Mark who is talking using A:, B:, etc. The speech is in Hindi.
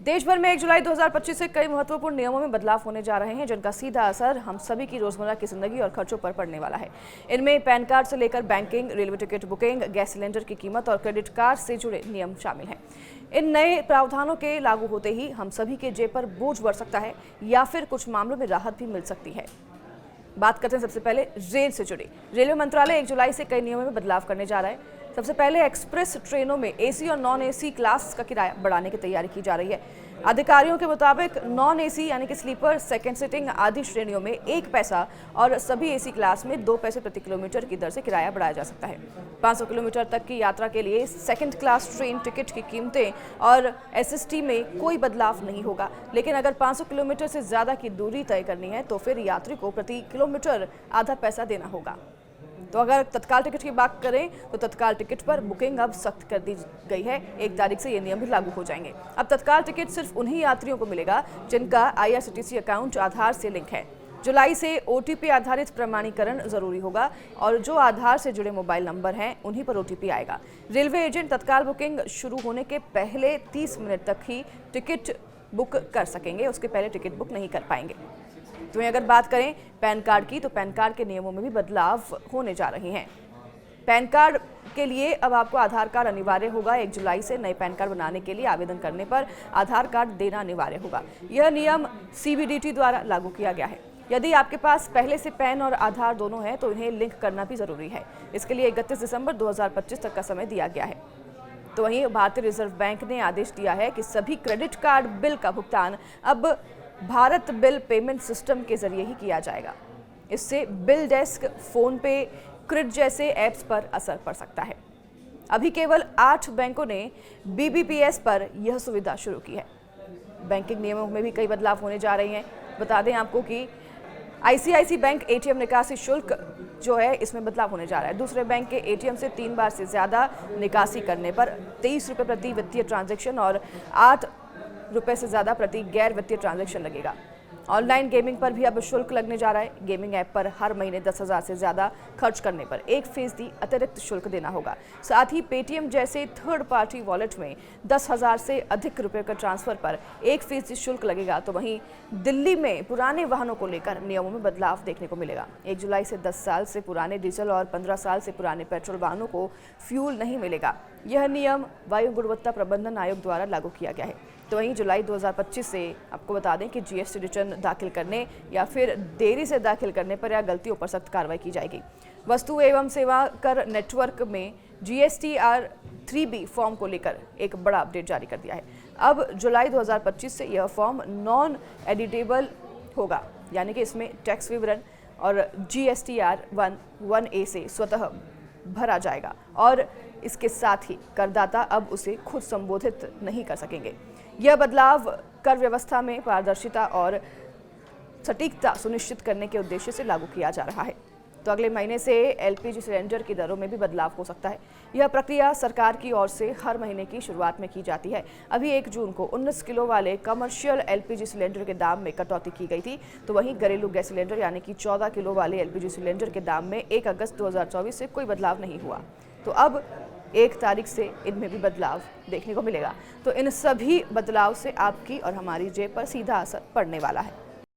A: देश भर में 1 जुलाई 2025 से कई महत्वपूर्ण नियमों में बदलाव होने जा रहे हैं, जिनका सीधा असर हम सभी की रोजमर्रा की जिंदगी और खर्चों पर पड़ने वाला है। इनमें पैन कार्ड से लेकर banking, railway ticket booking, gas cylinder की कीमत और क्रेडिट कार्ड से जुड़े नियम शामिल हैं। इन नए प्रावधानों के लागू होते ही हम सभी के जेब पर बोझ बढ़ सकता है या फिर कुछ मामलों में राहत भी मिल सकती है। बात करते हैं सबसे पहले रेल से जुड़ी। रेलवे मंत्रालय 1 जुलाई से कई नियमों में बदलाव करने जा रहा है। सबसे पहले एक्सप्रेस ट्रेनों में एसी और नॉन एसी क्लास का किराया बढ़ाने की तैयारी की जा रही है। अधिकारियों के मुताबिक नॉन एसी यानी कि स्लीपर, सेकंड सीटिंग आदि श्रेणियों में 1 पैसा और सभी एसी क्लास में 2 पैसे प्रति किलोमीटर की दर से किराया बढ़ाया जा सकता है। 500 किलोमीटर तक की यात्रा के लिए सेकंड क्लास ट्रेन टिकट की कीमतें और एसएसटी में कोई बदलाव नहीं होगा, लेकिन अगर 500 किलोमीटर से ज्यादा की दूरी तय करनी है तो फिर यात्री को प्रति किलोमीटर आधा पैसा देना होगा। तो अगर तत्काल टिकट की बात करें तो तत्काल टिकट पर बुकिंग अब सख्त कर दी गई है। 1 तारीख से ये नियम भी लागू हो जाएंगे। अब तत्काल टिकट सिर्फ उन्हीं यात्रियों को मिलेगा जिनका आईआरसीटीसी अकाउंट आधार से लिंक है। जुलाई से ओटीपी आधारित प्रमाणीकरण जरूरी होगा और जो आधार से जुड़े मोबाइल नंबर हैं उन्हीं पर ओटीपी आएगा। रेलवे एजेंट तत्काल बुकिंग शुरू होने के पहले 30 मिनट तक ही टिकट बुक कर सकेंगे, उसके पहले टिकट बुक नहीं कर पाएंगे। तो अगर बात करें पैन कार्ड की, तो पैन कार्ड के नियमों में भी बदलाव होने जा रहे हैं। पैन कार्ड के लिए अब आपको आधार कार्ड अनिवार्य होगा। 1 जुलाई से नए पैन कार्ड बनाने के लिए आवेदन करने पर आधार कार्ड देना अनिवार्य होगा। यह नियम सीबीडीटी द्वारा लागू किया गया है। यदि आपके पास पहले से पैन और आधार दोनों हैं तो इन्हें लिंक करना भी जरूरी है। इसके लिए 31 दिसंबर 2025 तक का समय दिया गया है। तो वहीं भारतीय रिजर्व बैंक ने आदेश दिया है कि सभी क्रेडिट कार्ड बिल का भुगतान अब भारत बिल पेमेंट सिस्टम के जरिए ही किया जाएगा। इससे बिल डेस्क, फोन पे, क्रिड जैसे ऐप्स पर असर पड़ सकता है। अभी केवल 8 बैंकों ने बीबीपीएस पर यह सुविधा शुरू की है। बैंकिंग नियमों में भी कई बदलाव होने जा रहे हैं। बता दें आपको कि आईसीआईसी बैंक एटीएम निकासी शुल्क जो है इसमें बदलाव होने जा रहा है। दूसरे बैंक के एटीएम से 3 बार से ज्यादा निकासी करने पर 23 रुपये प्रति वित्तीय ट्रांजैक्शन और 8 रुपए से ज्यादा प्रति गैर वित्तीय ट्रांजैक्शन लगेगा। ऑनलाइन गेमिंग पर भी अब शुल्क लगने जा रहा है। गेमिंग ऐप पर हर महीने 10,000 से ज्यादा खर्च करने पर 1% अतिरिक्त शुल्क देना होगा। साथ ही पेटीएम जैसे थर्ड पार्टी वॉलेट में 10,000 से अधिक रुपए का ट्रांसफर पर 1% शुल्क लगेगा। तो वहीं दिल्ली में पुराने वाहनों को लेकर नियमों में बदलाव देखने को मिलेगा। 1 जुलाई से 10 साल से पुराने डीजल और 15 साल से पुराने पेट्रोल वाहनों को फ्यूल नहीं मिलेगा। यह नियम वायु गुणवत्ता प्रबंधन आयोग द्वारा लागू किया गया है। तो वहीं जुलाई 2025 से आपको बता दें कि जीएसटी रिटर्न दाखिल करने या फिर देरी से दाखिल करने पर या गलतियों पर सख्त कार्रवाई की जाएगी। वस्तु एवं सेवा कर नेटवर्क में जीएसटीआर 3B फॉर्म को लेकर एक बड़ा अपडेट जारी कर दिया है। अब जुलाई 2025 से यह फॉर्म नॉन एडिटेबल होगा, यानी कि इसमें टैक्स विवरण और जीएसटीआर 1A से स्वतः भरा जाएगा और इसके साथ ही करदाता अब उसे खुद संबोधित नहीं कर सकेंगे। यह बदलाव कर व्यवस्था में पारदर्शिता और सटीकता सुनिश्चित करने के उद्देश्य से लागू किया जा रहा है। तो अगले महीने से एलपीजी सिलेंडर की दरों में भी बदलाव हो सकता है। यह प्रक्रिया सरकार की ओर से हर महीने की शुरुआत में की जाती है। अभी 1 जून को 19 किलो वाले कमर्शियल एलपीजी सिलेंडर के दाम में कटौती की गई थी। तो वहीं घरेलू गैस सिलेंडर यानी कि 14 किलो वाले एलपीजी सिलेंडर के दाम में 1 अगस्त 2024 से कोई बदलाव नहीं हुआ। तो अब 1 तारीख से इनमें भी बदलाव देखने को मिलेगा। तो इन सभी बदलाव से आपकी और हमारी जेब पर सीधा असर पड़ने वाला है।